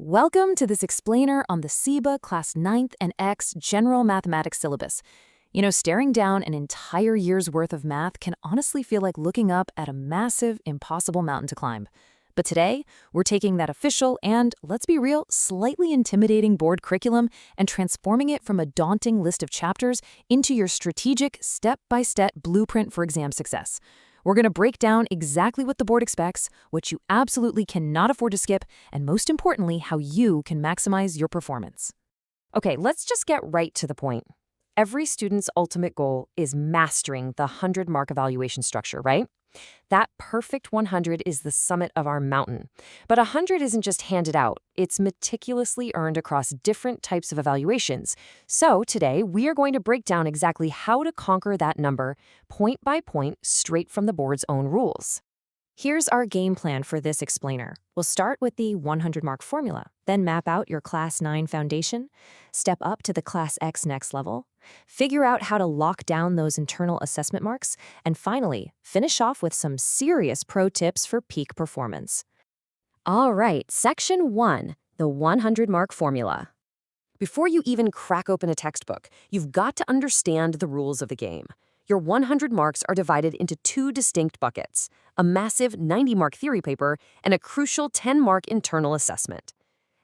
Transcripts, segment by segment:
Welcome to this explainer on the SEBA Class 9th and X General Mathematics Syllabus. Staring down an entire year's worth of math can honestly feel like looking up at a massive, impossible mountain to climb. But today, we're taking that official and, let's be real, slightly intimidating board curriculum and transforming it from a daunting list of chapters into your strategic, step-by-step blueprint for exam success. We're going to break down exactly what the board expects, what you absolutely cannot afford to skip, and most importantly, how you can maximize your performance. Okay, let's just get right to the point. Every student's ultimate goal is mastering the 100-mark evaluation structure, right? That perfect 100 is the summit of our mountain. But 100 isn't just handed out. It's meticulously earned across different types of evaluations. So today, we are going to break down exactly how to conquer that number, point by point, straight from the board's own rules. Here's our game plan for this explainer. We'll start with the 100-mark formula, then map out your Class 9 foundation, step up to the Class X next level, figure out how to lock down those internal assessment marks, and finally, finish off with some serious pro tips for peak performance. All right, Section 1, the 100-mark formula. Before you even crack open a textbook, you've got to understand the rules of the game. Your 100 marks are divided into two distinct buckets, a massive 90-mark theory paper and a crucial 10-mark internal assessment.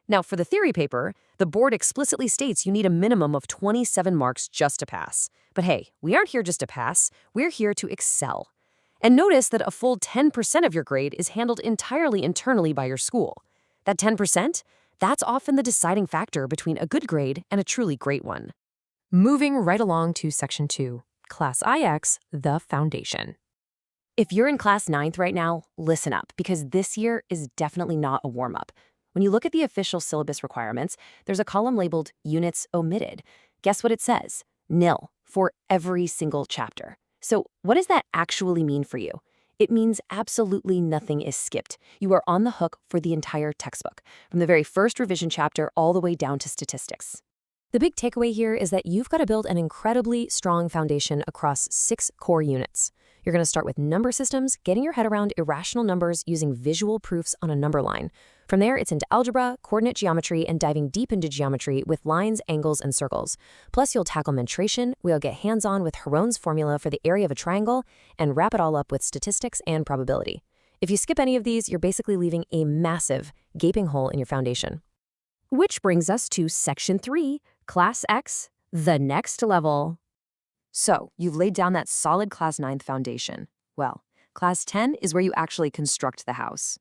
Now, for the theory paper, the board explicitly states you need a minimum of 27 marks just to pass. But hey, we aren't here just to pass, we're here to excel. And notice that a full 10% of your grade is handled entirely internally by your school. That 10%? That's often the deciding factor between a good grade and a truly great one. Moving right along to Section 2. Class IX, the foundation. If you're in Class 9th right now, listen up, because this year is definitely not a warm-up. When you look at the official syllabus requirements, there's a column labeled Units Omitted. Guess what it says? Nil, for every single chapter. So what does that actually mean for you? It means absolutely nothing is skipped. You are on the hook for the entire textbook, from the very first revision chapter all the way down to statistics. The big takeaway here is that you've got to build an incredibly strong foundation across 6 core units. You're going to start with number systems, getting your head around irrational numbers using visual proofs on a number line. From there, it's into algebra, coordinate geometry, and diving deep into geometry with lines, angles, and circles. Plus, you'll tackle mensuration, we'll get hands-on with Heron's formula for the area of a triangle, and wrap it all up with statistics and probability. If you skip any of these, you're basically leaving a massive, gaping hole in your foundation. Which brings us to Section 3, Class X, the next level. So, you've laid down that solid Class 9th foundation. Well, Class 10 is where you actually construct the house.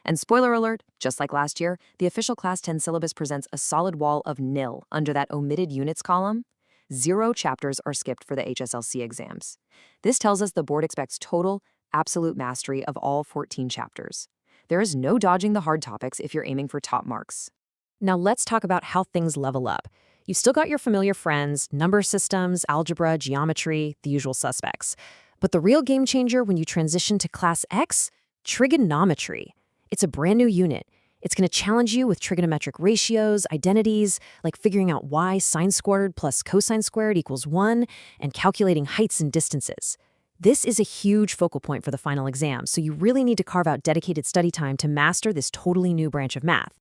And spoiler alert, just like last year, the official Class 10 syllabus presents a solid wall of nil under that omitted units column. 0 chapters are skipped for the HSLC exams. This tells us the board expects total, absolute mastery of all 14 chapters. There is no dodging the hard topics if you're aiming for top marks. Now let's talk about how things level up. You've still got your familiar friends, number systems, algebra, geometry, the usual suspects. But the real game changer when you transition to Class X? Trigonometry. It's a brand new unit. It's going to challenge you with trigonometric ratios, identities, like figuring out why sine squared plus cosine squared equals 1, and calculating heights and distances. This is a huge focal point for the final exam, so you really need to carve out dedicated study time to master this totally new branch of math.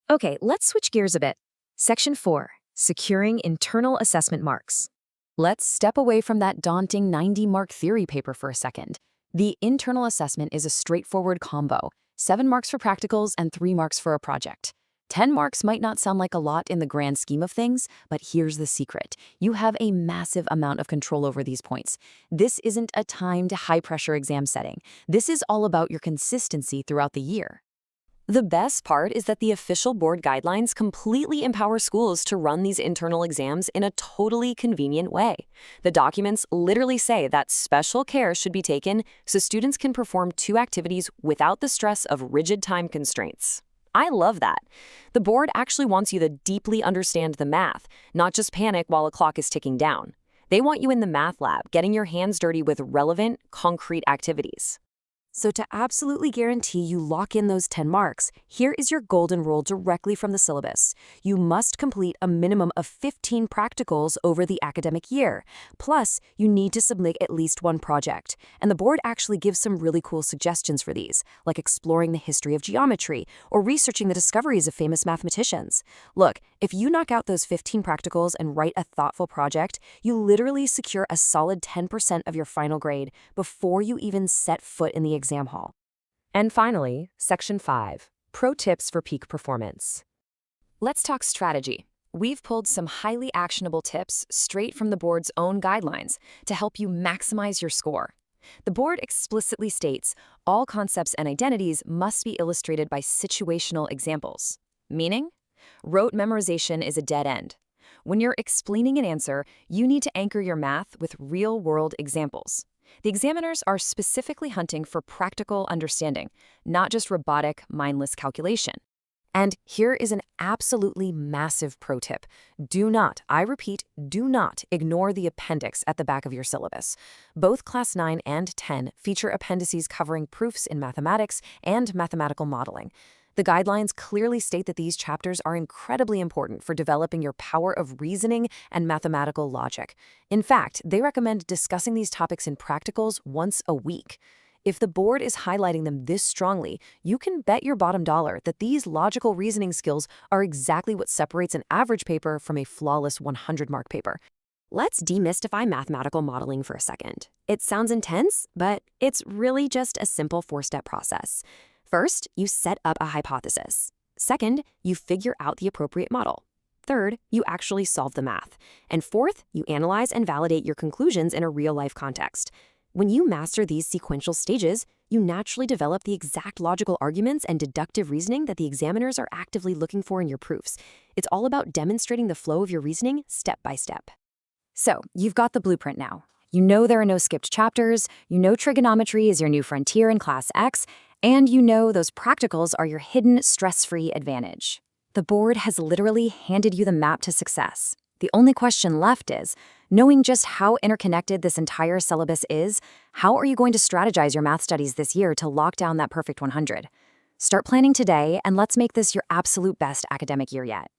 Okay, let's switch gears a bit. Section 4. Securing internal assessment marks. Let's step away from that daunting 90-mark theory paper for a second. The internal assessment is a straightforward combo, 7 marks for practicals and 3 marks for a project. 10 marks might not sound like a lot in the grand scheme of things, but here's the secret. You have a massive amount of control over these points. This isn't a timed, high-pressure exam setting. This is all about your consistency throughout the year. The best part is that the official board guidelines completely empower schools to run these internal exams in a totally convenient way. The documents literally say that special care should be taken so students can perform 2 activities without the stress of rigid time constraints. I love that. The board actually wants you to deeply understand the math, not just panic while a clock is ticking down. They want you in the math lab, getting your hands dirty with relevant, concrete activities. So to absolutely guarantee you lock in those 10 marks, here is your golden rule directly from the syllabus. You must complete a minimum of 15 practicals over the academic year. Plus, you need to submit at least one project. And the board actually gives some really cool suggestions for these, like exploring the history of geometry or researching the discoveries of famous mathematicians. Look, if you knock out those 15 practicals and write a thoughtful project, you literally secure a solid 10% of your final grade before you even set foot in the exam hall. And finally, Section 5, Pro Tips for Peak Performance. Let's talk strategy. We've pulled some highly actionable tips straight from the board's own guidelines to help you maximize your score. The board explicitly states all concepts and identities must be illustrated by situational examples. Meaning, rote memorization is a dead end. When you're explaining an answer, you need to anchor your math with real-world examples. The examiners are specifically hunting for practical understanding, not just robotic, mindless calculation. And here is an absolutely massive pro tip. Do not, I repeat, do not ignore the appendix at the back of your syllabus. Both Class 9 and 10 feature appendices covering proofs in mathematics and mathematical modeling. The guidelines clearly state that these chapters are incredibly important for developing your power of reasoning and mathematical logic. In fact, they recommend discussing these topics in practicals once a week. If the board is highlighting them this strongly, you can bet your bottom dollar that these logical reasoning skills are exactly what separates an average paper from a flawless 100-mark paper. Let's demystify mathematical modeling for a second. It sounds intense, but it's really just a simple 4-step process. First, you set up a hypothesis. Second, you figure out the appropriate model. Third, you actually solve the math. And fourth, you analyze and validate your conclusions in a real-life context. When you master these sequential stages, you naturally develop the exact logical arguments and deductive reasoning that the examiners are actively looking for in your proofs. It's all about demonstrating the flow of your reasoning step by step. So, you've got the blueprint now. You know there are no skipped chapters, you know trigonometry is your new frontier in Class X, and you know those practicals are your hidden stress-free advantage. The board has literally handed you the map to success. The only question left is, knowing just how interconnected this entire syllabus is, how are you going to strategize your math studies this year to lock down that perfect 100? Start planning today, and let's make this your absolute best academic year yet.